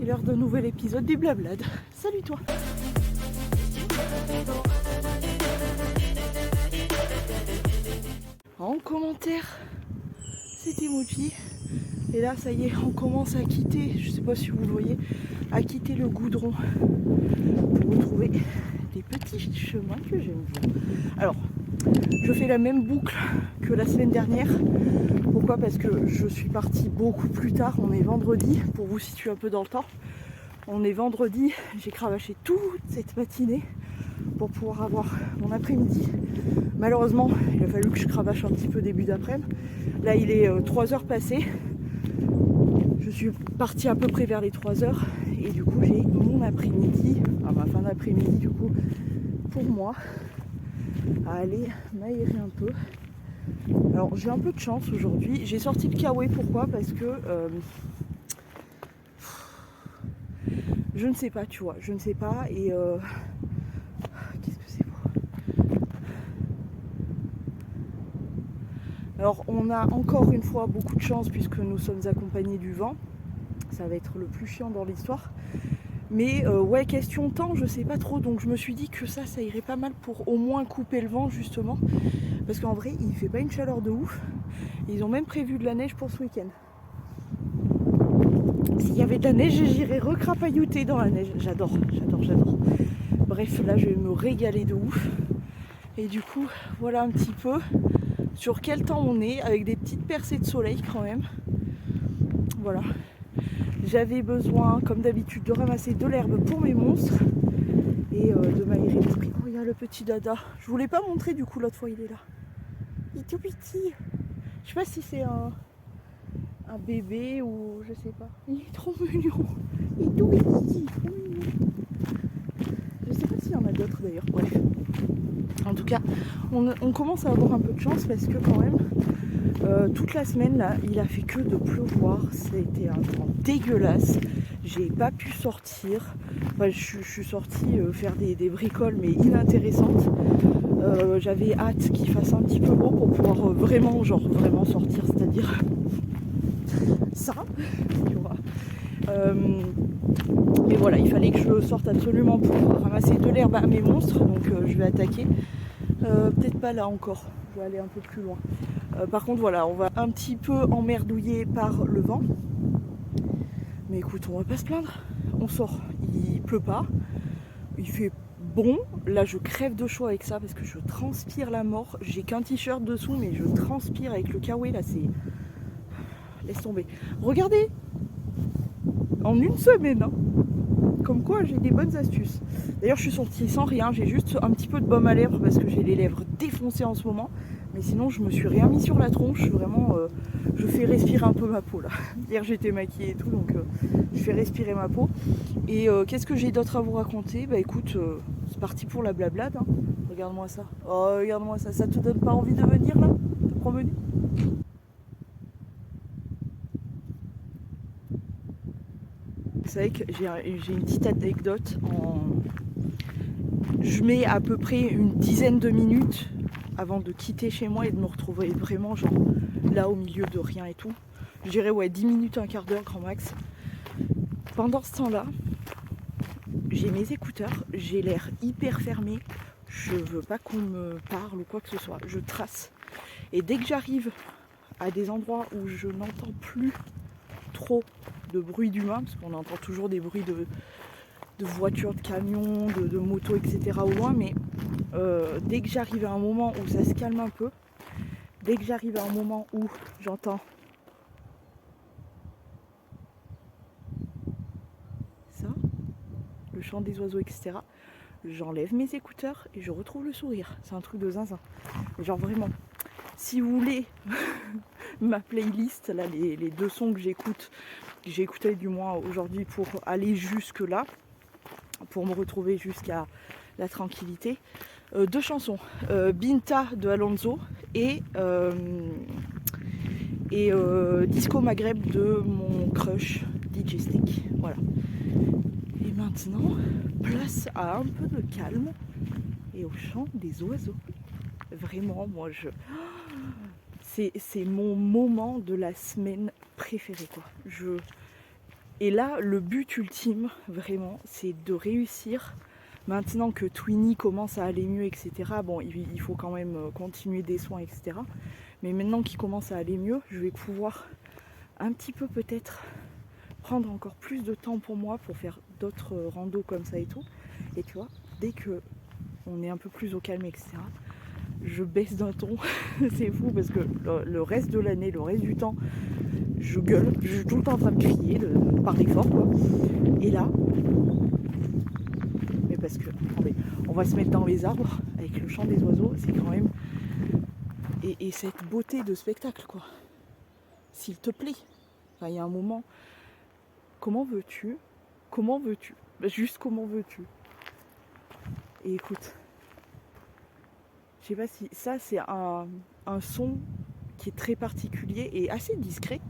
c'est l'heure d'un nouvel épisode du Blablad. Salut toi! En commentaire, c'était Mochi. Et là, ça y est, on commence à quitter, je sais pas si vous le voyez, à quitter le goudron pour retrouver des petits chemins que j'aime bien. Alors, je fais la même boucle que la semaine dernière. Pourquoi? Parce que je suis partie beaucoup plus tard. On est vendredi, pour vous situer un peu dans le temps. On est vendredi, j'ai cravaché toute cette matinée pour pouvoir avoir mon après-midi. Malheureusement, il a fallu que je cravache un petit peu début d'après-midi. Là, il est 3h passées. Je suis partie à peu près vers les 3h. Et du coup, j'ai mon après-midi, ma fin d'après-midi du coup, pour moi, à aller m'aérer un peu. Alors, j'ai un peu de chance aujourd'hui. J'ai sorti le kawaii, pourquoi? Parce que... je ne sais pas, tu vois. Je ne sais pas. Et... qu'est-ce que c'est beau. Alors, on a encore une fois beaucoup de chance puisque nous sommes accompagnés du vent. Ça va être le plus chiant dans l'histoire. Mais ouais, question temps, je sais pas trop. Donc je me suis dit que ça irait pas mal pour au moins couper le vent justement. Parce qu'en vrai, il fait pas une chaleur de ouf. Ils ont même prévu de la neige pour ce week-end. S'il y avait de la neige, j'irais recrapaillouter dans la neige. J'adore. Bref, là je vais me régaler de ouf. Et du coup, voilà un petit peu sur quel temps on est, avec des petites percées de soleil quand même. Voilà. J'avais besoin, comme d'habitude, de ramasser de l'herbe pour mes monstres et de m'aérer l'esprit. Oh, il y a le petit dada. Je voulais pas montrer du coup, l'autre fois il est là. Il est tout petit. Je sais pas si c'est un bébé ou je sais pas. Il est trop mignon. Il est tout petit, trop mignon. Je sais pas s'il y en a d'autres d'ailleurs. Bref. En tout cas, on commence à avoir un peu de chance parce que quand même, toute la semaine là, il a fait que de pleuvoir. C'était un temps dégueulasse. J'ai pas pu sortir. Enfin, je suis sortie faire des bricoles mais inintéressantes. J'avais hâte qu'il fasse un petit peu beau pour pouvoir vraiment sortir, c'est-à-dire ça, tu vois. Mais voilà, il fallait que je sorte absolument pour ramasser de l'herbe à mes monstres, donc je vais attaquer. Peut-être pas là encore, je vais aller un peu plus loin. Par contre voilà, on va un petit peu emmerdouiller par le vent. Mais écoute, on va pas se plaindre. On sort, il pleut pas, il fait bon. Là je crève de chaud avec ça parce que je transpire la mort. J'ai qu'un t-shirt dessous mais je transpire avec le kawaii là, c'est... Laisse tomber. Regardez, en une semaine, hein. Comme quoi j'ai des bonnes astuces. D'ailleurs je suis sortie sans rien, j'ai juste un petit peu de baume à lèvres parce que j'ai les lèvres défoncées en ce moment. Mais sinon je me suis rien mis sur la tronche, vraiment je fais respirer un peu ma peau là. Hier j'étais maquillée et tout, donc je fais respirer ma peau. Et qu'est-ce que j'ai d'autre à vous raconter? Bah écoute, c'est parti pour la blablade, hein. Regarde-moi ça. Oh regarde-moi ça, ça te donne pas envie de venir là? Te promener? Vous savez que j'ai une petite anecdote. Je mets à peu près une dizaine de minutes avant de quitter chez moi et de me retrouver vraiment genre là au milieu de rien et tout. Je dirais ouais 10 minutes, un quart d'heure grand max. Pendant ce temps-là, j'ai mes écouteurs, j'ai l'air hyper fermé. Je veux pas qu'on me parle ou quoi que ce soit. Je trace. Et dès que j'arrive à des endroits où je n'entends plus trop de bruit d'humain, parce qu'on entend toujours des bruits de voitures, de camions, de motos, etc. au loin, mais dès que j'arrive à un moment où ça se calme un peu, dès que j'arrive à un moment où j'entends ça, le chant des oiseaux, etc., j'enlève mes écouteurs et je retrouve le sourire. C'est un truc de zinzin. Genre vraiment, si vous voulez ma playlist, là, les 2 sons que j'ai écouté du moins aujourd'hui pour aller jusque là, pour me retrouver jusqu'à la tranquillité. 2 chansons, Binta de Alonso et Disco Maghreb de mon crush DJ Stick. Voilà. Et maintenant, place à un peu de calme et au chant des oiseaux. Vraiment, moi c'est mon moment de la semaine préféré quoi. Et là, le but ultime, vraiment, c'est de réussir. Maintenant que Twinnie commence à aller mieux, etc. Bon, il faut quand même continuer des soins, etc. Mais maintenant qu'il commence à aller mieux, je vais pouvoir un petit peu peut-être prendre encore plus de temps pour moi pour faire d'autres randos comme ça et tout. Et tu vois, dès que on est un peu plus au calme, etc., je baisse d'un ton. C'est fou parce que le reste de l'année, le reste du temps, je gueule, je suis tout le temps en train de crier, de parler fort quoi. Et là, mais parce que, attendez, on va se mettre dans les arbres avec le chant des oiseaux, c'est quand même. Et cette beauté de spectacle quoi. S'il te plaît. Enfin, il y a un moment. Comment veux-tu? Comment veux-tu? Juste comment veux-tu? Et écoute. Je sais pas si. Ça, c'est un son qui est très particulier et assez discret.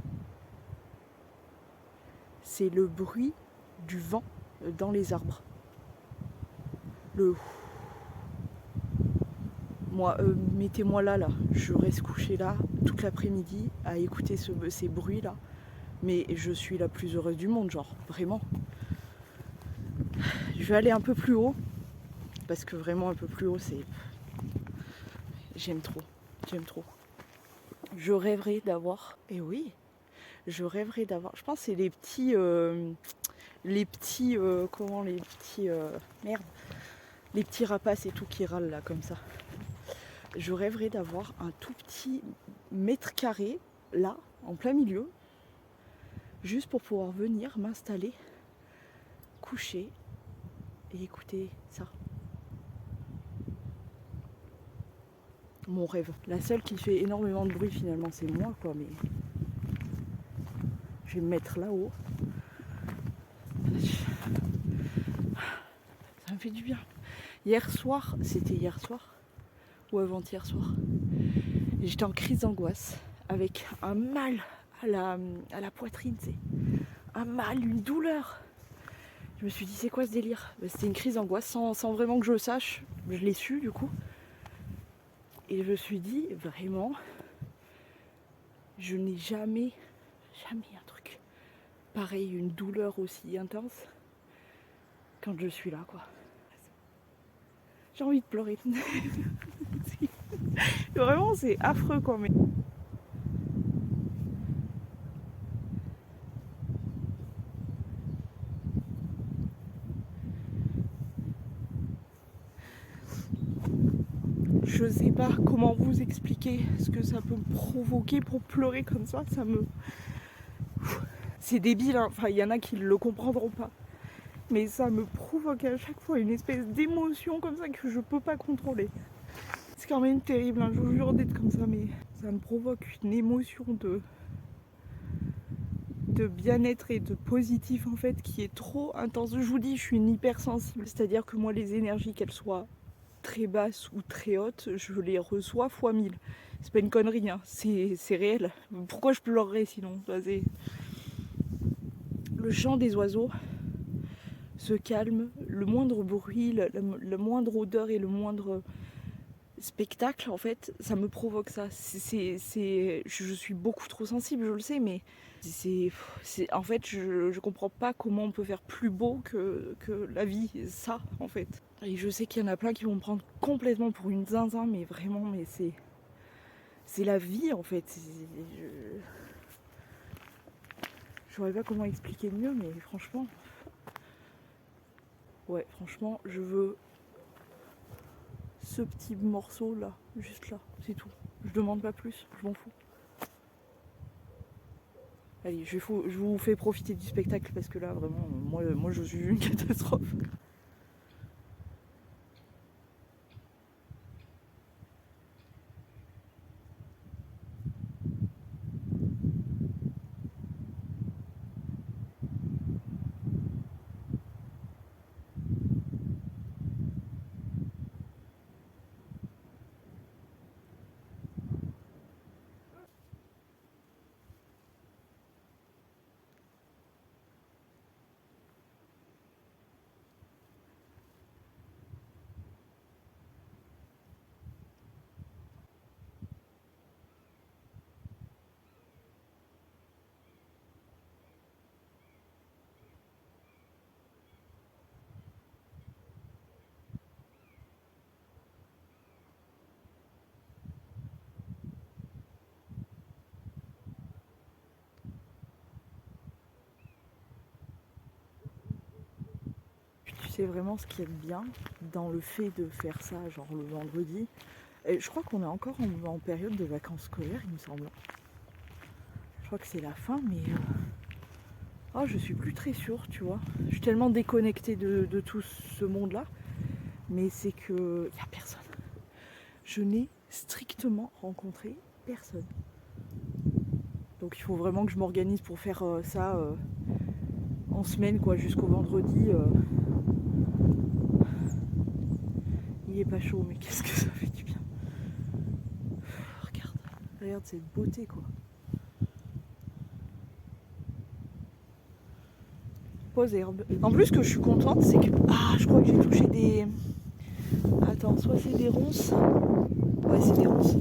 C'est le bruit du vent dans les arbres. Le. Moi, mettez-moi là. Je reste couchée là toute l'après-midi à écouter ces bruits-là. Mais je suis la plus heureuse du monde, genre, vraiment. Je vais aller un peu plus haut. Parce que vraiment, un peu plus haut, c'est. J'aime trop. J'aime trop. Je rêverais d'avoir. Et oui, je rêverais d'avoir. Je pense que c'est les petits. Comment les petits. Merde. Les petits rapaces et tout qui râlent là, comme ça. Je rêverais d'avoir un tout petit mètre carré, là, en plein milieu. Juste pour pouvoir venir m'installer, coucher et écouter ça. Mon rêve. La seule qui fait énormément de bruit finalement, c'est moi, quoi, mais je vais me mettre là-haut. Ça me fait du bien. Hier soir, c'était hier soir ou avant-hier soir, j'étais en crise d'angoisse avec un mal à la poitrine, c'est un mal, une douleur. Je me suis dit, c'est quoi ce délire? C'était une crise d'angoisse sans vraiment que je le sache. Je l'ai su du coup. Et je me suis dit, vraiment, je n'ai jamais un truc pareil, une douleur aussi intense quand je suis là, quoi. J'ai envie de pleurer. Vraiment, c'est affreux, quoi. Mais... je sais pas comment vous expliquer ce que ça peut me provoquer pour pleurer comme ça. Ça me... C'est débile, hein. Enfin, il y en a qui ne le comprendront pas. Mais ça me provoque à chaque fois une espèce d'émotion comme ça que je peux pas contrôler. C'est quand même terrible, hein, je vous jure d'être comme ça, mais ça me provoque une émotion de bien-être et de positif en fait qui est trop intense. Je vous dis, je suis une hypersensible, c'est-à-dire que moi les énergies, qu'elles soient très basses ou très hautes, je les reçois fois 1000. C'est pas une connerie, hein. C'est réel. Pourquoi je pleurerais sinon? Le chant des oiseaux, ce calme, le moindre bruit, la moindre odeur et le moindre spectacle, en fait, ça me provoque ça. Je suis beaucoup trop sensible, je le sais, mais en fait, je comprends pas comment on peut faire plus beau que la vie, ça, en fait. Et je sais qu'il y en a plein qui vont me prendre complètement pour une zinzin, mais vraiment, mais c'est la vie, en fait. Je saurais pas comment expliquer mieux, mais franchement... Ouais, franchement, je veux ce petit morceau là, juste là, c'est tout. Je demande pas plus, je m'en fous. Allez, je vous fais profiter du spectacle parce que là, vraiment, moi je suis une catastrophe. sais vraiment ce qu'il y a de bien dans le fait de faire ça, genre le vendredi. Et je crois qu'on est encore en période de vacances scolaires, il me semble. Je crois que c'est la fin, mais oh, je suis plus très sûre, tu vois. Je suis tellement déconnectée de tout ce monde-là, mais c'est que il n'y a personne. Je n'ai strictement rencontré personne. Donc il faut vraiment que je m'organise pour faire ça en semaine, quoi, jusqu'au vendredi. Il est pas chaud, mais qu'est-ce que ça fait du bien. Regarde cette beauté, quoi. Pause herbe. En plus, ce que je suis contente, c'est que je crois que j'ai touché des. Attends, soit c'est des ronces. Ouais, c'est des ronces.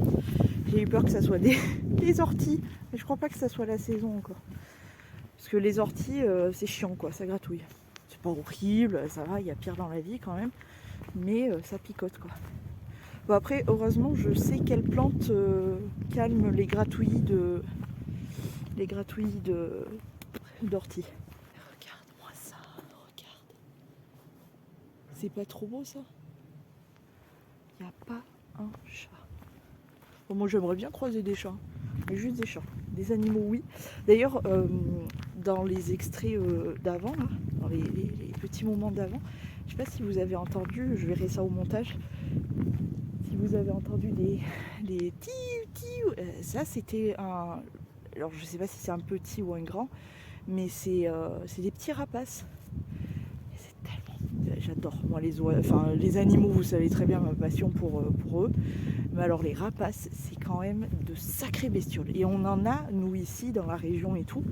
J'ai eu peur que ça soit des orties, mais je crois pas que ça soit la saison encore. Parce que les orties, c'est chiant, quoi, ça gratouille. C'est pas horrible, ça va, il y a pire dans la vie quand même, mais ça picote, quoi. Bon, après, heureusement, je sais quelle plante calme les gratouillis d'ortie. Regarde-moi ça, regarde. C'est pas trop beau ça? Il n'y a pas un chat. Bon, moi j'aimerais bien croiser des chats, mais juste des chats. Des animaux, oui. D'ailleurs, dans les extraits d'avant, là, dans les petits moments d'avant, je sais pas si vous avez entendu, je verrai ça au montage, si vous avez entendu les tiu, ça c'était un. Alors je sais pas si c'est un petit ou un grand, mais c'est des petits rapaces. Et c'est tellement. J'adore, moi les animaux, vous savez très bien ma passion pour eux. Mais alors les rapaces, c'est quand même de sacrées bestioles. Et on en a, nous ici, dans la région et tout,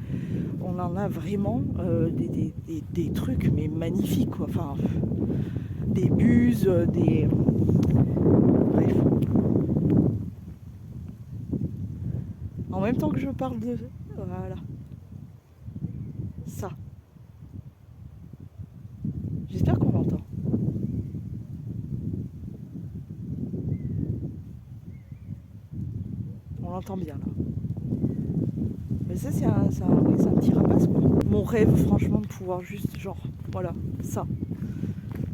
on en a vraiment des trucs mais magnifiques, quoi. Enfin, des buses, des. Bref. En même temps que je parle de. Voilà. Ça. J'espère qu'on l'entend. On l'entend bien là. Mais ça c'est un petit rapace, quoi. Mon rêve franchement de pouvoir juste genre voilà ça.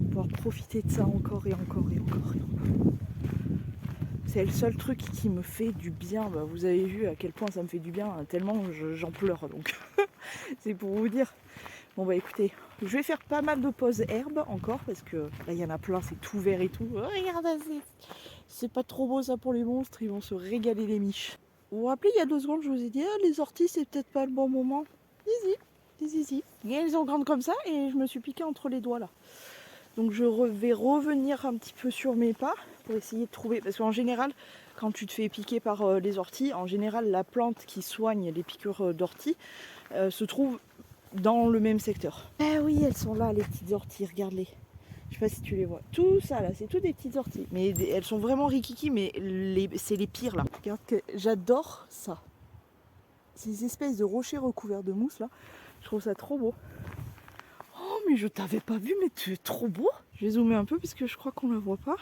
Pouvoir profiter de ça encore et encore et encore et encore. C'est le seul truc qui me fait du bien. Bah, vous avez vu à quel point ça me fait du bien, hein, tellement j'en pleure donc. C'est pour vous dire. Bon bah écoutez, je vais faire pas mal de pauses herbes encore parce que là il y en a plein, c'est tout vert et tout. Oh, regarde, c'est pas trop beau ça pour les monstres, ils vont se régaler les miches. Vous vous rappelez il y a 2 secondes je vous ai dit les orties c'est peut-être pas le bon moment. Des zizi. Et elles sont grandes comme ça et je me suis piqué entre les doigts là. Donc je vais revenir un petit peu sur mes pas pour essayer de trouver, parce qu'en général quand tu te fais piquer par les orties, en général la plante qui soigne les piqûres d'orties se trouve dans le même secteur. Eh oui, elles sont là les petites orties, regarde-les. Je sais pas si tu les vois. Tout ça là, c'est toutes des petites orties. Mais elles sont vraiment rikiki, mais c'est les pires là. Regarde que j'adore ça. Ces espèces de rochers recouverts de mousse là, je trouve ça trop beau. Oh mais je t'avais pas vu, mais tu es trop beau. Je vais zoomer un peu parce que je crois qu'on la voit pas.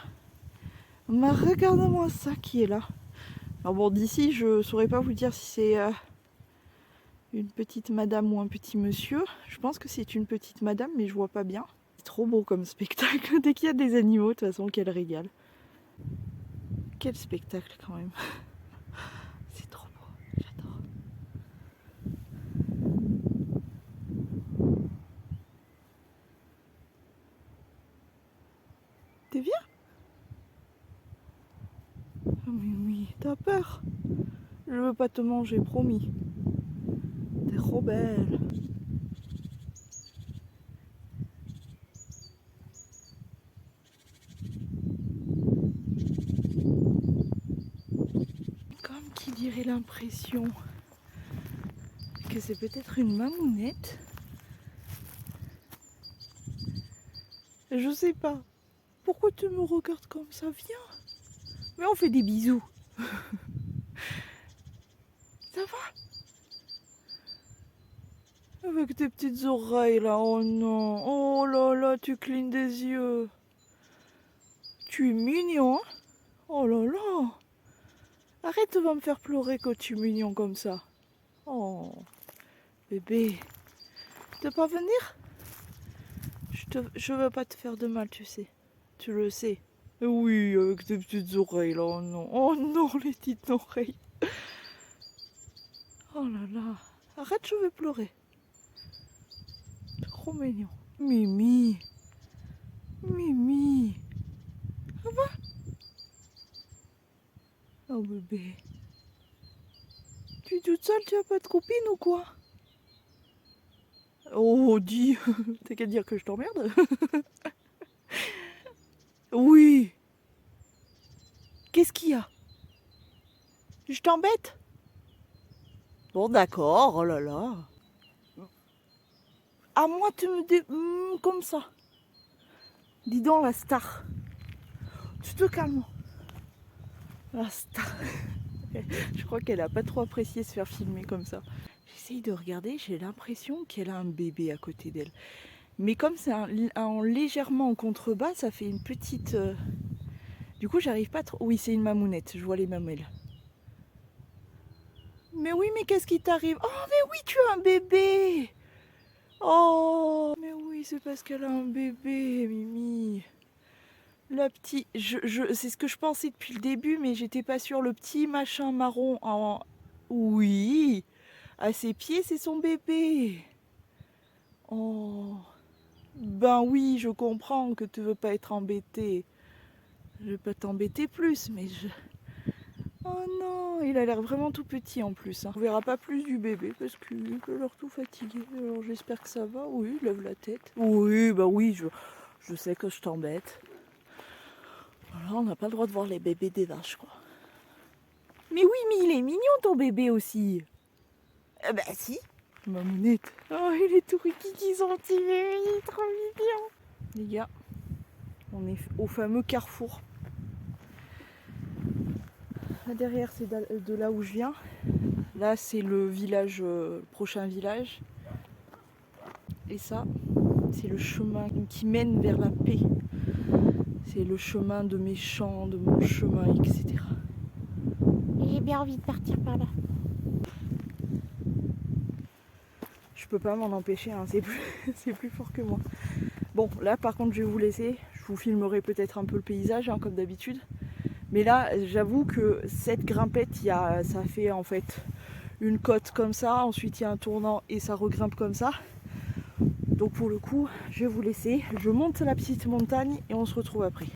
Mais regarde-moi ça qui est là. Alors bon, d'ici je saurais pas vous dire si c'est une petite madame ou un petit monsieur. Je pense que c'est une petite madame, mais je vois pas bien. C'est trop beau comme spectacle. Dès qu'il y a des animaux, de toute façon, quel régal. Quel spectacle quand même. C'est trop beau, j'adore. T'es bien? Oh mais oui, t'as peur? Je veux pas te manger, promis. T'es trop belle. Comme qui dirait l'impression que c'est peut-être une mamounette. Je sais pas. Pourquoi tu me regardes comme ça? Viens. Mais on fait des bisous. Ça va? Avec tes petites oreilles là, oh non. Oh là là, tu clignes des yeux. Tu es mignon, hein? Oh là là. Arrête de me faire pleurer quand tu es mignon comme ça. Oh, bébé. Tu veux pas venir? Je je veux pas te faire de mal, tu sais. Tu le sais. Oui, avec tes petites oreilles là, oh non, les petites oreilles. Oh là là. Arrête, je vais pleurer. Trop mignon. Mimi. Mimi. Ah bah. Oh bébé. Tu es toute seule, tu as pas de copine ou quoi? Oh, dis. T'as qu'à dire que je t'emmerde. Oui. Qu'est-ce qu'il y a? Je t'embête? Bon, d'accord, oh là là. À moi, tu me dis comme ça. Dis donc, la star. Tu te calmes. La star. Je crois qu'elle a pas trop apprécié se faire filmer comme ça. J'essaye de regarder, j'ai l'impression qu'elle a un bébé à côté d'elle. Mais comme c'est légèrement en contrebas, ça fait une petite... Du coup, j'arrive pas trop... Oui, c'est une mamounette, je vois les mamelles. Mais oui, mais qu'est-ce qui t'arrive? Oh, mais oui, tu as un bébé! Oh, mais oui, c'est parce qu'elle a un bébé, Mimi. Le petit... c'est ce que je pensais depuis le début, mais j'étais pas sûre. Le petit machin marron en... Oui! À ses pieds, c'est son bébé. Oh... Ben oui, je comprends que tu veux pas être embêté. Je vais pas t'embêter plus, mais je... Oh non, il a l'air vraiment tout petit en plus. Hein. On verra pas plus du bébé parce qu'il a l'air tout fatigué. Alors j'espère que ça va. Oui, lève la tête. Oui, bah oui, je sais que je t'embête. Voilà, on n'a pas le droit de voir les bébés des vaches, quoi. Mais oui, mais il est mignon ton bébé aussi. Bah si. Mamounette. Oh, il est tout rikiki gentil, mais il est trop mignon. Les gars, on est au fameux carrefour. Là derrière, c'est de là où je viens. Là, c'est le village, le prochain village. Et ça, c'est le chemin qui mène vers la paix. C'est le chemin de mes champs, de mon chemin, etc. Et j'ai bien envie de partir par là. Je peux pas m'en empêcher, hein, c'est plus fort que moi. Bon, là par contre, je vais vous laisser. Je vous filmerai peut-être un peu le paysage, hein, comme d'habitude. Mais là, j'avoue que cette grimpette, ça fait en fait une côte comme ça. Ensuite, il y a un tournant et ça regrimpe comme ça. Donc pour le coup, je vais vous laisser. Je monte la petite montagne et on se retrouve après.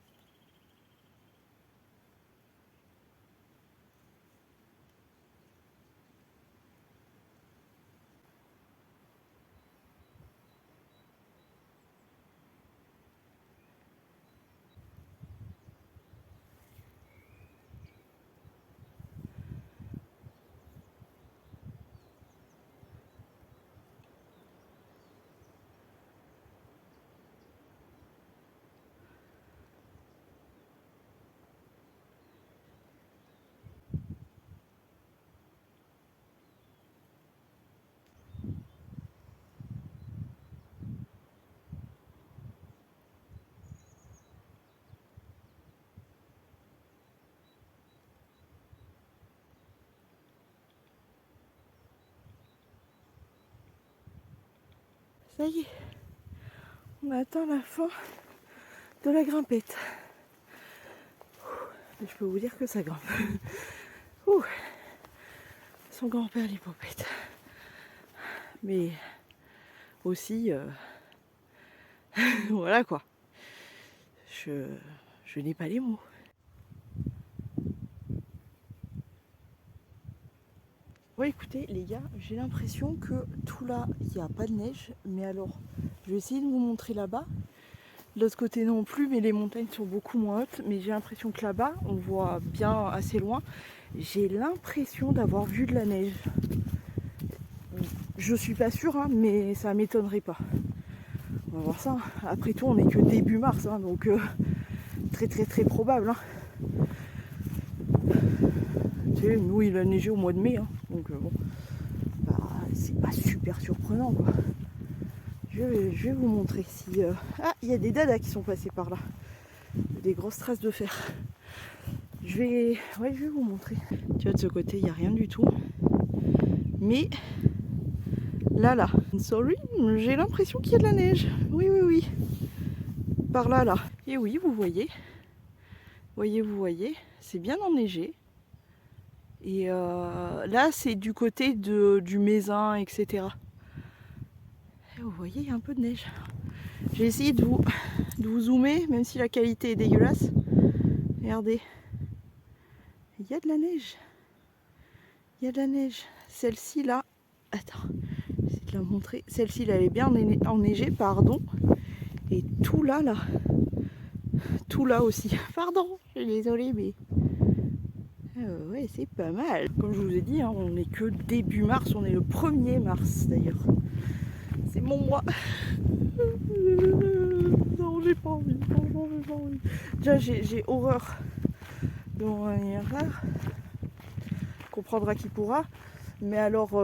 Ça y est, on atteint la fin de la grimpette. Et je peux vous dire que ça grimpe. Son grand-père l'hippopète. Mais aussi, voilà quoi. Je n'ai pas les mots. Ouais, écoutez les gars, j'ai l'impression que tout là, il n'y a pas de neige. Mais alors, je vais essayer de vous montrer là-bas. De l'autre côté non plus, mais les montagnes sont beaucoup moins hautes. Mais j'ai l'impression que là-bas, on voit bien assez loin. J'ai l'impression d'avoir vu de la neige. Je suis pas sûre, hein, mais ça m'étonnerait pas. On va voir ça. Après tout, on n'est que début mars, hein, donc très très très probable. Hein. Tu sais, nous, il a neigé au mois de mai, hein, donc bon, bah, c'est pas super surprenant, quoi. Je vais vous montrer si... Ah, il y a des dadas qui sont passés par là. Des grosses traces de fer. Je vais vous montrer. Tu vois, de ce côté, il n'y a rien du tout. Mais là, sorry, j'ai l'impression qu'il y a de la neige. Oui. par là, là. Et oui, vous voyez, c'est bien enneigé. Et là, c'est du côté du Mézin, etc. Et vous voyez, il y a un peu de neige. J'ai essayé de vous zoomer, même si la qualité est dégueulasse. Regardez, il y a de la neige. Il y a de la neige. Celle-ci là, attends, j'essaie de la montrer. Celle-ci là, elle est bien enneigée, pardon. Et tout là, tout là aussi. Pardon, je suis désolée, mais ouais, c'est pas mal. Comme je vous ai dit, hein, on n'est que début mars, on est le 1er mars d'ailleurs. C'est mon mois. Non, j'ai pas envie. Franchement, j'ai pas envie. Déjà, j'ai horreur de mon anniversaire. Comprendra qui pourra. Mais alors,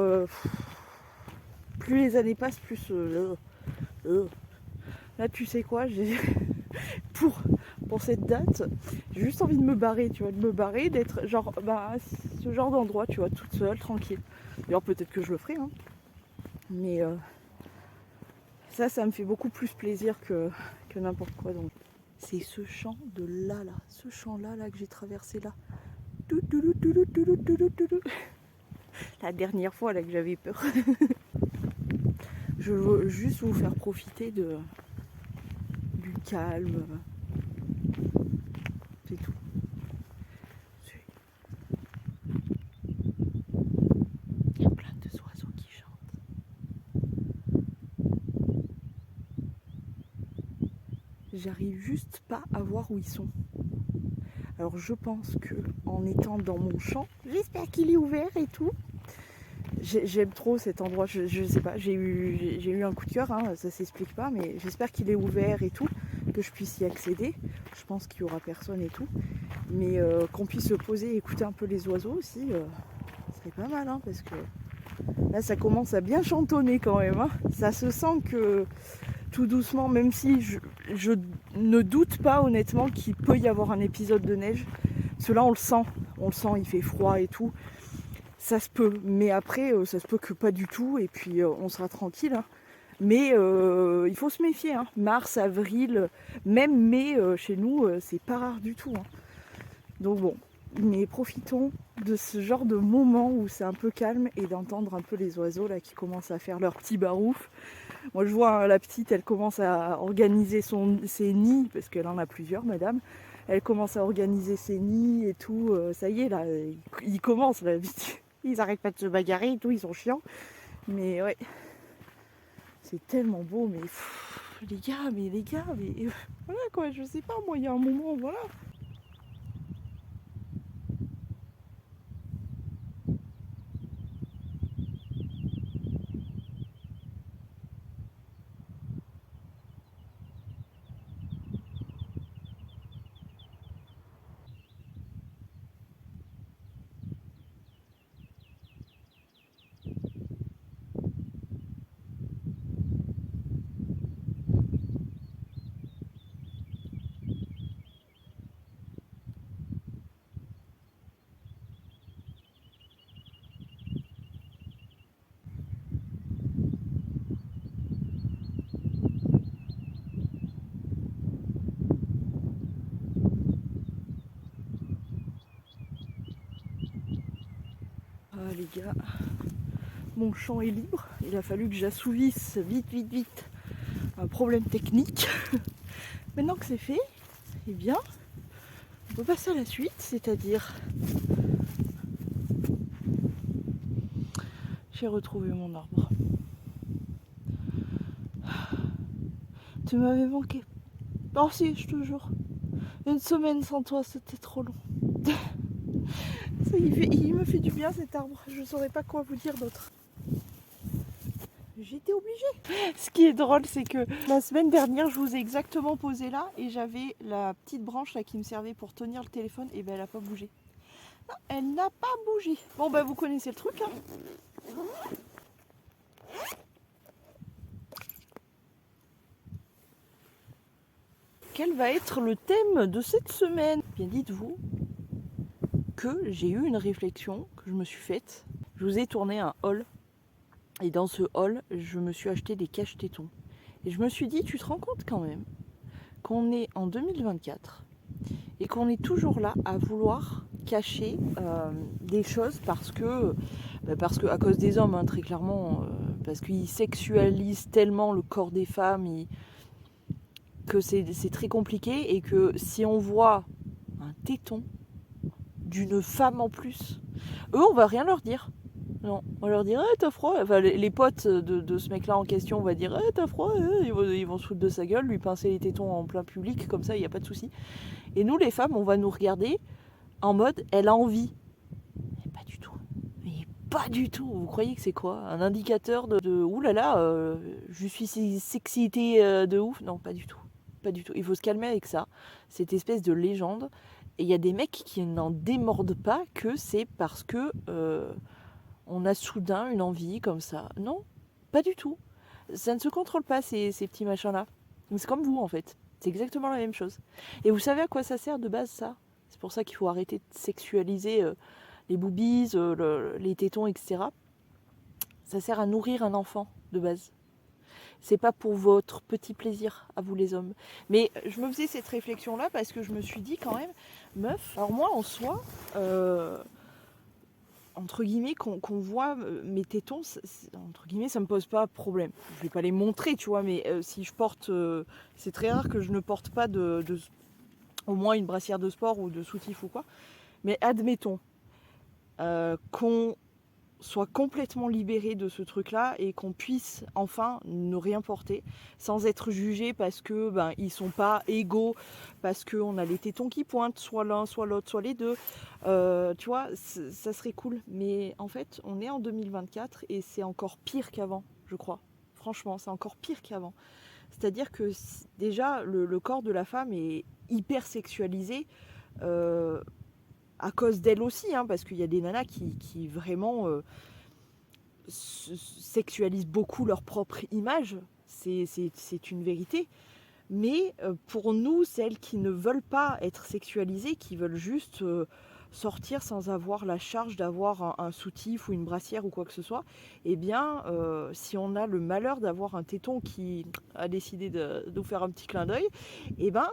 plus les années passent, plus... Là, tu sais quoi, pour cette date, j'ai juste envie de me barrer, tu vois, d'être genre, ce genre d'endroit, tu vois, toute seule, tranquille. D'ailleurs, peut-être que je le ferai, hein. Mais ça me fait beaucoup plus plaisir que n'importe quoi. Donc, c'est ce champ de là, ce champ-là, que j'ai traversé là. La dernière fois, là, que j'avais peur. Je veux juste vous faire profiter du calme. C'est tout. Il y a plein de oiseaux qui chantent. J'arrive juste pas à voir où ils sont. Alors je pense que en étant dans mon champ, j'espère qu'il est ouvert et tout. J'aime trop cet endroit, je sais pas, j'ai eu un coup de cœur, hein, ça s'explique pas, mais j'espère qu'il est ouvert et tout, que je puisse y accéder. Je pense qu'il y aura personne et tout, mais qu'on puisse se poser et écouter un peu les oiseaux aussi, ce serait pas mal, hein, parce que là ça commence à bien chantonner quand même, hein. Ça se sent que tout doucement, même si je ne doute pas honnêtement qu'il peut y avoir un épisode de neige, parce que là on le sent, il fait froid et tout. Ça se peut, mais après, ça se peut que pas du tout, et puis on sera tranquille. Hein. Mais il faut se méfier. Hein. Mars, avril, même mai, chez nous, c'est pas rare du tout. Hein. Donc bon, mais profitons de ce genre de moment où c'est un peu calme et d'entendre un peu les oiseaux là qui commencent à faire leur petit barouf. Moi je vois hein, la petite, elle commence à organiser ses nids, parce qu'elle en a plusieurs, madame. Elle commence à organiser ses nids et tout. Ça y est, là, ils commencent là. Ils arrêtent pas de se bagarrer et tout, ils sont chiants. Mais ouais, c'est tellement beau, mais les gars, voilà quoi, je sais pas, moi, il y a un moment, voilà. Ah les gars, mon champ est libre, il a fallu que j'assouvisse vite un problème technique. Maintenant que c'est fait, eh bien, on peut passer à la suite, c'est-à-dire... J'ai retrouvé mon arbre. Tu m'avais manqué. Oh si, je te jure. Une semaine sans toi, c'était trop long. Ça, il me fait du bien cet arbre. Je ne saurais pas quoi vous dire d'autre. J'étais obligée. Ce qui est drôle, c'est que la semaine dernière, je vous ai exactement posé là et j'avais la petite branche là qui me servait pour tenir le téléphone et ben elle n'a pas bougé. Non, elle n'a pas bougé. Bon ben vous connaissez le truc. Hein. Quel va être le thème de cette semaine? Bien dites-vous que j'ai eu une réflexion que je me suis faite. Je vous ai tourné un haul. Et dans ce haul, je me suis acheté des cache-tétons. Et je me suis dit, tu te rends compte quand même qu'on est en 2024 et qu'on est toujours là à vouloir cacher des choses parce que à cause des hommes, hein, très clairement, parce qu'ils sexualisent tellement le corps des femmes que c'est très compliqué, et que si on voit un téton d'une femme en plus, eux on va rien leur dire. Non, on va leur dire t'as froid. Enfin, les potes de ce mec là en question, on va dire t'as froid, ils vont se foutre de sa gueule, lui pincer les tétons en plein public, comme ça il n'y a pas de souci. Et nous les femmes, on va nous regarder en mode elle a envie. Mais pas du tout. Mais pas du tout. Vous croyez que c'est quoi? Un indicateur de oulala, je suis sexité de ouf? Non, pas du tout. Pas du tout. Il faut se calmer avec ça. Cette espèce de légende. Et il y a des mecs qui n'en démordent pas que c'est parce que on a soudain une envie comme ça. Non, pas du tout. Ça ne se contrôle pas ces petits machins-là. C'est comme vous en fait. C'est exactement la même chose. Et vous savez à quoi ça sert de base ça? C'est pour ça qu'il faut arrêter de sexualiser les boobies, les tétons, etc. Ça sert à nourrir un enfant de base. C'est pas pour votre petit plaisir à vous les hommes. Mais je me faisais cette réflexion là parce que je me suis dit quand même, meuf, alors moi en soi, entre guillemets, qu'on voit mes tétons, entre guillemets, ça me pose pas problème. Je vais pas les montrer, tu vois, mais si je porte, c'est très rare que je ne porte pas au moins une brassière de sport ou de soutif ou quoi. Mais admettons qu'on soit complètement libéré de ce truc-là et qu'on puisse enfin ne rien porter sans être jugé parce que ils sont pas égaux, parce qu'on a les tétons qui pointent, soit l'un, soit l'autre, soit les deux. Tu vois, ça serait cool. Mais en fait, on est en 2024 et c'est encore pire qu'avant, je crois. Franchement, c'est encore pire qu'avant. C'est-à-dire que déjà, le corps de la femme est hyper sexualisé. À cause d'elle aussi, hein, parce qu'il y a des nanas qui vraiment sexualisent beaucoup leur propre image, c'est une vérité. Mais pour nous, celles qui ne veulent pas être sexualisées, qui veulent juste sortir sans avoir la charge d'avoir un soutif ou une brassière ou quoi que ce soit, eh bien, si on a le malheur d'avoir un téton qui a décidé de nous faire un petit clin d'œil, eh ben,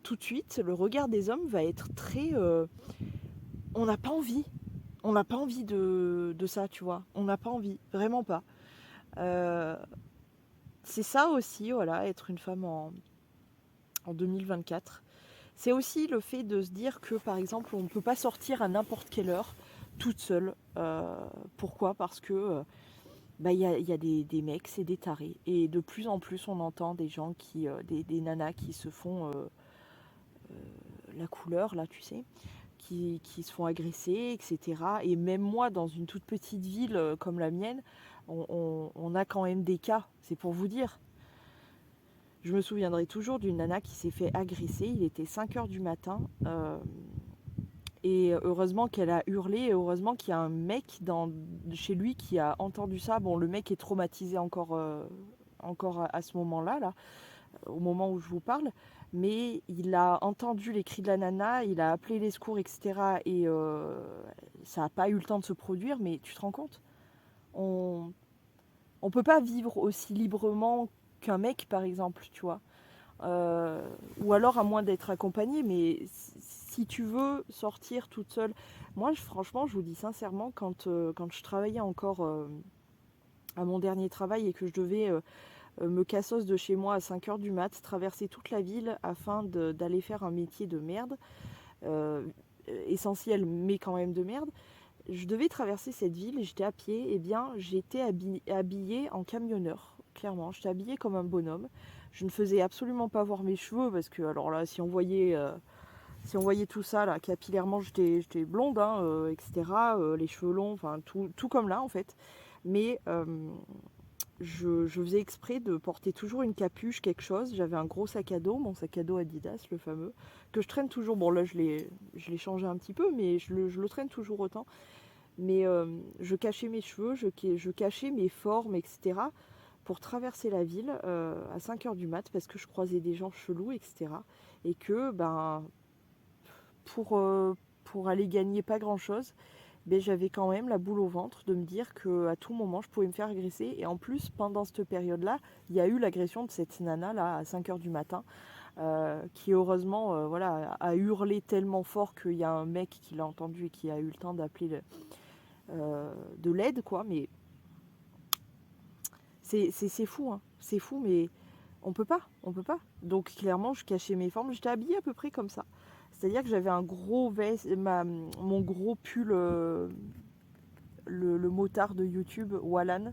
tout de suite, le regard des hommes va être très... on n'a pas envie. On n'a pas envie de ça, tu vois. On n'a pas envie, vraiment pas. C'est ça aussi, voilà, être une femme en 2024. C'est aussi le fait de se dire que, par exemple, on ne peut pas sortir à n'importe quelle heure, toute seule. Pourquoi? Parce que y a des mecs, c'est des tarés. Et de plus en plus, on entend des gens des nanas qui se font la couleur, là, tu sais, qui se font agresser, etc. Et même moi, dans une toute petite ville comme la mienne, on a quand même des cas, c'est pour vous dire. Je me souviendrai toujours d'une nana qui s'est fait agresser, il était 5h du matin, et heureusement qu'elle a hurlé, et heureusement qu'il y a un mec chez lui qui a entendu ça. Bon, le mec est traumatisé encore à ce moment-là, là, au moment où je vous parle, mais il a entendu les cris de la nana, il a appelé les secours, etc. Et ça n'a pas eu le temps de se produire, mais tu te rends compte, on peut pas vivre aussi librement qu'un mec, par exemple, tu vois. Ou alors à moins d'être accompagnée, mais si tu veux sortir toute seule, moi franchement je vous dis sincèrement, quand je travaillais encore à mon dernier travail et que je devais me cassos de chez moi à 5h du mat, traverser toute la ville afin d'aller faire un métier de merde, essentiel mais quand même de merde, je devais traverser cette ville et j'étais à pied, et bien j'étais habillée en camionneur, clairement, j'étais habillée comme un bonhomme. Je ne faisais absolument pas voir mes cheveux parce que, alors là, si on voyait tout ça, là, capillairement, j'étais blonde, hein, etc. Les cheveux longs, enfin, tout comme là, en fait. Mais je faisais exprès de porter toujours une capuche, quelque chose. J'avais un gros sac à dos, mon sac à dos Adidas, le fameux, que je traîne toujours. Bon, là, je l'ai changé un petit peu, mais je le traîne toujours autant. Mais je cachais mes cheveux, je cachais mes formes, etc. pour traverser la ville à 5h du mat parce que je croisais des gens chelous, etc. Et que pour aller gagner pas grand chose, j'avais quand même la boule au ventre de me dire qu'à tout moment je pouvais me faire agresser. Et en plus, pendant cette période-là, il y a eu l'agression de cette nana là à 5h du matin qui heureusement voilà, a hurlé tellement fort qu'il y a un mec qui l'a entendu et qui a eu le temps d'appeler de l'aide, quoi. Mais c'est fou, hein. C'est fou, mais on peut pas. Donc clairement, je cachais mes formes. J'étais habillée à peu près comme ça. C'est-à-dire que j'avais un gros mon gros pull, le motard de YouTube, Wallan.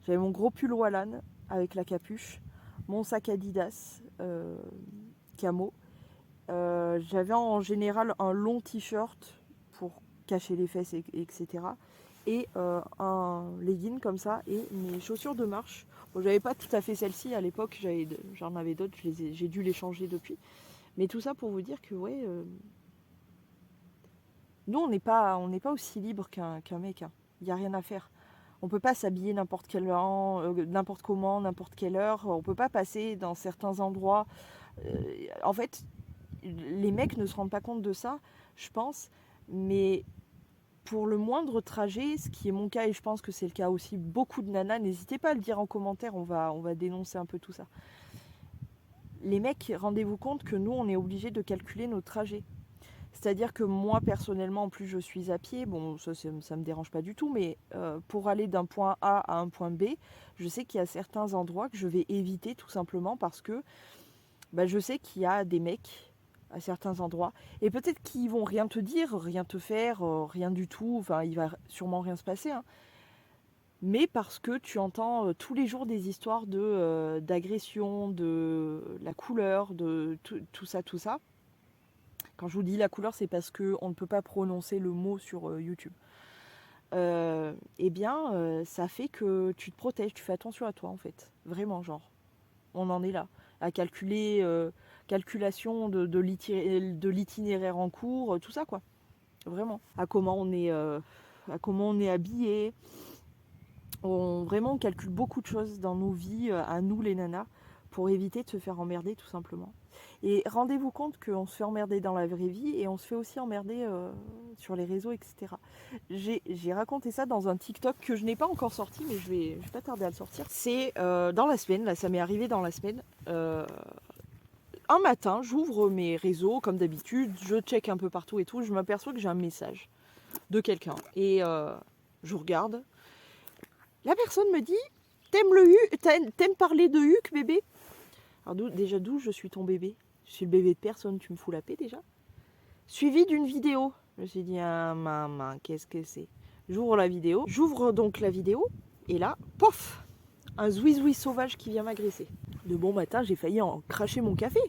J'avais mon gros pull Wallan avec la capuche, mon sac Adidas camo. J'avais en général un long t-shirt pour cacher les fesses, etc. Et un legging comme ça et mes chaussures de marche. Bon, j'avais pas tout à fait celle-ci à l'époque, j'en avais d'autres, j'ai dû les changer depuis. Mais tout ça pour vous dire que ouais, nous on n'est pas aussi libre qu'un mec. Hein. Il n'y a rien à faire. On peut pas s'habiller n'importe n'importe comment, n'importe quelle heure. On peut pas passer dans certains endroits. En fait, les mecs ne se rendent pas compte de ça, je pense. Mais pour le moindre trajet, ce qui est mon cas et je pense que c'est le cas aussi beaucoup de nanas, n'hésitez pas à le dire en commentaire, on va dénoncer un peu tout ça. Les mecs, rendez-vous compte que nous, on est obligés de calculer nos trajets. C'est-à-dire que moi, personnellement, en plus, je suis à pied. Bon, ça me dérange pas du tout, mais pour aller d'un point A à un point B, je sais qu'il y a certains endroits que je vais éviter tout simplement parce que je sais qu'il y a des mecs à certains endroits. Et peut-être qu'ils vont rien te dire, rien te faire, rien du tout. Enfin, il va sûrement rien se passer. Hein. Mais parce que tu entends tous les jours des histoires d'agression, de la couleur, de tout ça. Quand je vous dis la couleur, c'est parce qu'on ne peut pas prononcer le mot sur YouTube. Ça fait que tu te protèges, tu fais attention à toi en fait. Vraiment, genre. On en est là. À calculer, calculation de l'itinéraire en cours, tout ça quoi. Vraiment. À comment on est habillé. Vraiment, on calcule beaucoup de choses dans nos vies, à nous les nanas, pour éviter de se faire emmerder tout simplement. Et rendez-vous compte qu'on se fait emmerder dans la vraie vie et on se fait aussi emmerder sur les réseaux, etc. J'ai raconté ça dans un TikTok que je n'ai pas encore sorti, mais je vais pas tarder à le sortir. C'est dans la semaine, là ça m'est arrivé dans la semaine. Un matin, j'ouvre mes réseaux comme d'habitude, je check un peu partout et tout, je m'aperçois que j'ai un message de quelqu'un. Et je regarde. La personne me dit « T'aimes parler de Huc, bébé ?» Alors déjà, d'où je suis ton bébé? Je suis le bébé de personne, tu me fous la paix déjà. Suivi d'une vidéo. Je me suis dit, ah maman, qu'est-ce que c'est? J'ouvre la vidéo. J'ouvre donc la vidéo. Et là, pof, un zouizoui sauvage qui vient m'agresser. De bon matin, j'ai failli en cracher mon café.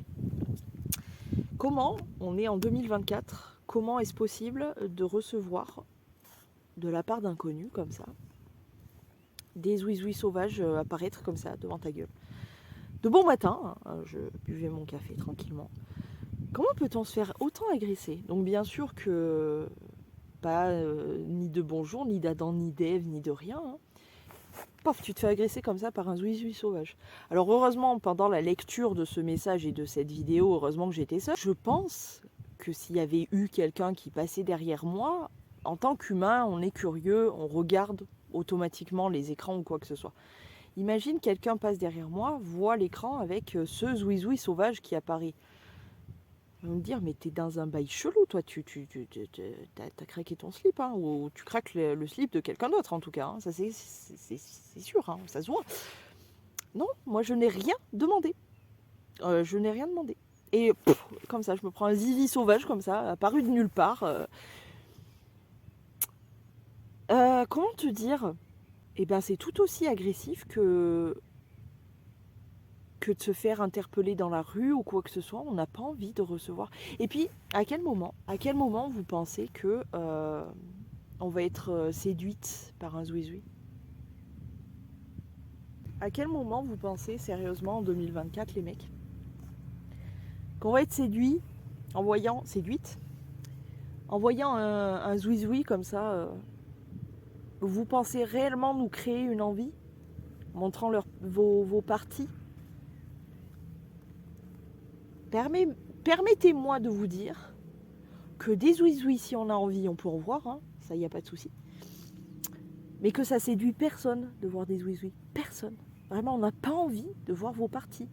Comment, on est en 2024, comment est-ce possible de recevoir de la part d'inconnus comme ça des zouizouis sauvages apparaître comme ça devant ta gueule? De bon matin, je buvais mon café tranquillement. Comment peut-on se faire autant agresser? Donc bien sûr que pas ni de bonjour, ni d'Adam, ni d'Ève, ni de rien. Hein. Pof, tu te fais agresser comme ça par un zouizoui sauvage. Alors heureusement, pendant la lecture de ce message et de cette vidéo, heureusement que j'étais seule. Je pense que s'il y avait eu quelqu'un qui passait derrière moi, en tant qu'humain, on est curieux, on regarde automatiquement les écrans ou quoi que ce soit. Imagine quelqu'un passe derrière moi, voit l'écran avec ce zouizoui sauvage qui apparaît. Ils vont me dire, mais t'es dans un bail chelou, toi, t'as craqué ton slip, hein, ou tu craques le slip de quelqu'un d'autre en tout cas. Hein. Ça c'est sûr, hein, ça se voit. Non, moi je n'ai rien demandé. Je n'ai rien demandé. Et comme ça, je me prends un zizi sauvage comme ça, apparu de nulle part. Comment te dire? Eh bien, c'est tout aussi agressif que de se faire interpeller dans la rue ou quoi que ce soit. On n'a pas envie de recevoir. Et puis, à quel moment vous pensez que on va être séduite par un zouizoui? À quel moment vous pensez sérieusement en 2024 les mecs qu'on va être séduit en voyant un zouizoui comme ça? Vous pensez réellement nous créer une envie, montrant vos parties? Permettez-moi de vous dire que des zouizouis, si on a envie, on peut en voir, hein, ça y a pas de souci. Mais que ça séduit personne de voir des zouizouis. Personne. Vraiment, on n'a pas envie de voir vos parties.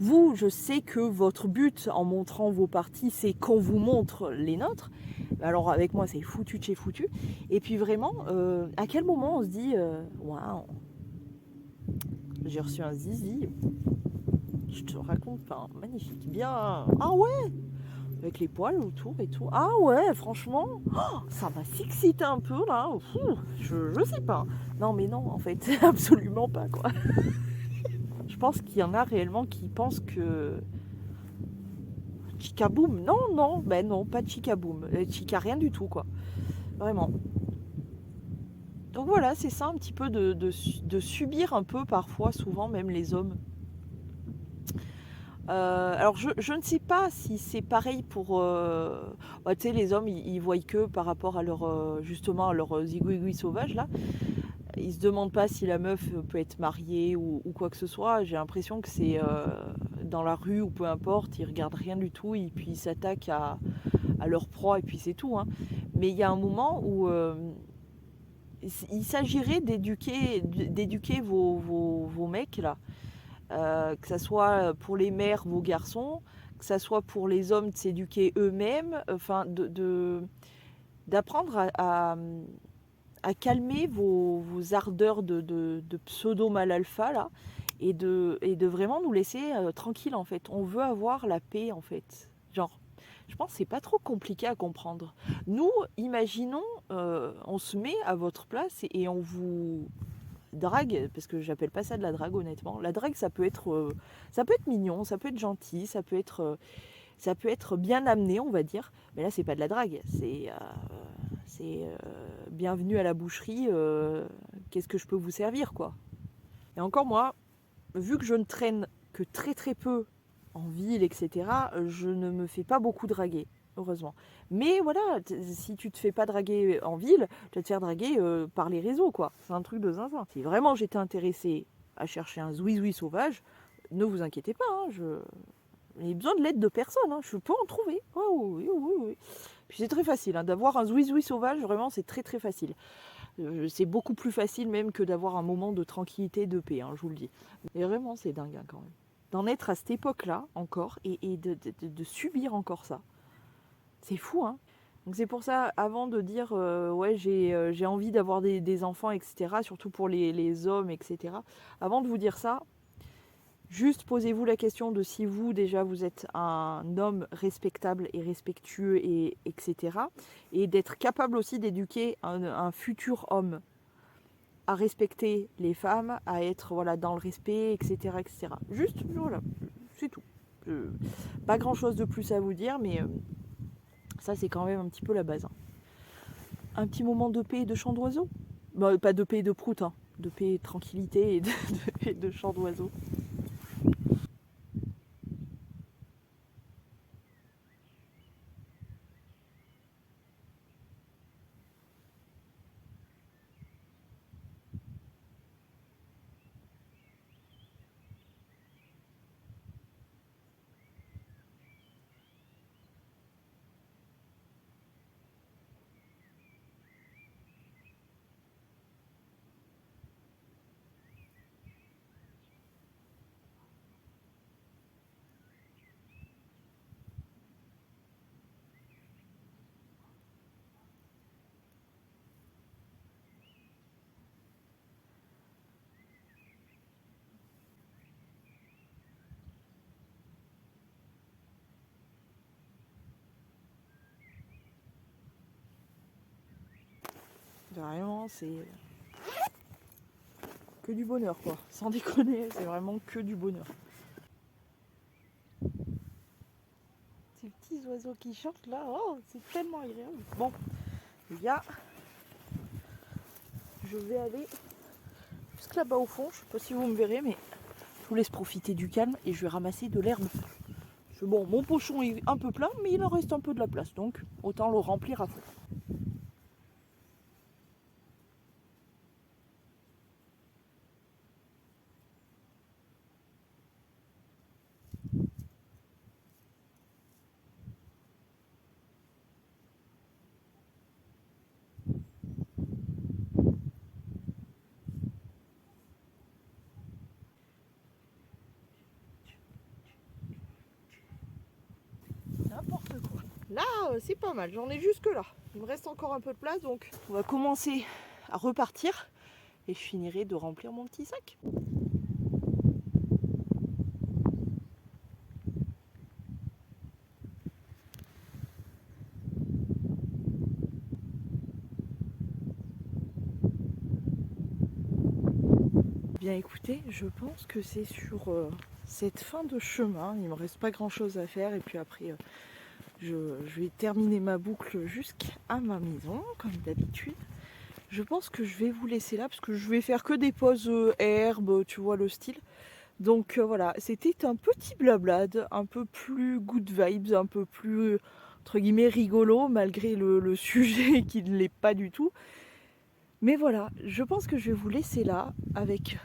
vous, je sais que votre but en montrant vos parties, c'est qu'on vous montre les nôtres. Alors avec moi, c'est foutu de chez foutu. Et puis vraiment, à quel moment on se dit, waouh, j'ai reçu un zizi, je te raconte, enfin, magnifique, bien, ah ouais, avec les poils autour et tout. Ah ouais, franchement, oh, ça va s'exciter un peu là. Je sais pas. Non mais non, en fait, absolument pas quoi. Je pense qu'il y en a réellement qui pensent que Chicaboom, non, non, ben non, pas de Chicaboom. Chica, rien du tout quoi. Vraiment. Donc voilà, c'est ça un petit peu de subir un peu parfois, souvent même les hommes. Alors je ne sais pas si c'est pareil pour... bah, tu sais, les hommes, ils voient que par rapport à leur, justement, à leur zigouigoui sauvage, là. Ils se demandent pas si la meuf peut être mariée ou quoi que ce soit. J'ai l'impression que c'est dans la rue ou peu importe, ils regardent rien du tout et puis ils s'attaquent à leur proie et puis c'est tout. Hein. Mais il y a un moment où il s'agirait d'éduquer vos mecs, là. Que ça soit pour les mères, vos garçons, que ça soit pour les hommes de s'éduquer eux-mêmes, enfin d'apprendre à calmer vos ardeurs de pseudo-mal alpha là, et de vraiment nous laisser tranquilles en fait. On veut avoir la paix en fait. Genre, je pense que c'est pas trop compliqué à comprendre. Nous, imaginons, on se met à votre place et on vous drague, parce que j'appelle pas ça de la drague honnêtement. La drague, ça peut être mignon, ça peut être gentil, ça peut être bien amené, on va dire. Mais là, c'est pas de la drague, c'est bienvenue à la boucherie. Qu'est-ce que je peux vous servir, quoi. Et encore moi, vu que je ne traîne que très très peu en ville, etc., je ne me fais pas beaucoup draguer, heureusement. Mais voilà, si tu te fais pas draguer en ville, tu vas te faire draguer par les réseaux, quoi. C'est un truc de zinzin. Si vraiment j'étais intéressée à chercher un zouizoui sauvage, ne vous inquiétez pas, hein, j'ai besoin de l'aide de personne, hein, je peux en trouver. Oh, oui, oui, oui. Puis c'est très facile, hein, d'avoir un zouizoui sauvage, vraiment c'est très très facile. C'est beaucoup plus facile même que d'avoir un moment de tranquillité, de paix, hein, je vous le dis. Et vraiment, c'est dingue hein, quand même. D'en être à cette époque-là encore et de subir encore ça. C'est fou, hein. Donc c'est pour ça, avant de dire ouais j'ai envie d'avoir des enfants, etc., surtout pour les hommes, etc., avant de vous dire ça, juste posez-vous la question de si vous, déjà, vous êtes un homme respectable et respectueux, et etc. Et d'être capable aussi d'éduquer un futur homme à respecter les femmes, à être voilà, dans le respect, etc. etc. Juste, voilà, c'est tout. Pas grand-chose de plus à vous dire, mais ça, c'est quand même un petit peu la base. Hein. Un petit moment de paix et de chant d'oiseau. Bah, pas de paix et de prout, hein. De paix et de tranquillité et de chant d'oiseau. Vraiment, c'est que du bonheur, quoi. Sans déconner, c'est vraiment que du bonheur. Ces petits oiseaux qui chantent là, oh, c'est tellement agréable. Bon, les gars, je vais aller jusque là-bas au fond. Je sais pas si vous me verrez, mais je vous laisse profiter du calme et je vais ramasser de l'herbe. Bon, mon pochon est un peu plein, mais il en reste un peu de la place, donc autant le remplir à fond. Là, c'est pas mal, j'en ai jusque là. Il me reste encore un peu de place, donc on va commencer à repartir et je finirai de remplir mon petit sac. Bien écoutez, je pense que c'est sur cette fin de chemin, il me reste pas grand chose à faire et puis après je vais terminer ma boucle jusqu'à ma maison comme d'habitude. Je pense que je vais vous laisser là parce que je vais faire que des pauses herbes, tu vois le style. Donc voilà, c'était un petit blablade, un peu plus good vibes, un peu plus entre guillemets rigolo malgré le sujet qui ne l'est pas du tout. Mais voilà, je pense que je vais vous laisser là avec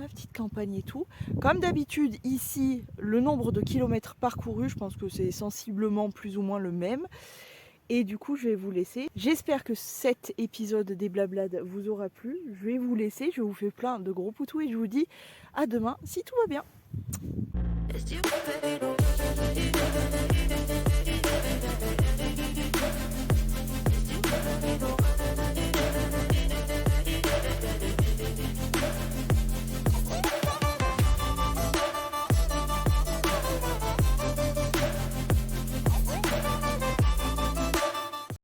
la petite campagne et tout. Comme d'habitude ici, le nombre de kilomètres parcourus, je pense que c'est sensiblement plus ou moins le même. Et du coup, je vais vous laisser. J'espère que cet épisode des Blablades vous aura plu. Je vais vous laisser, je vous fais plein de gros poutous et je vous dis à demain si tout va bien.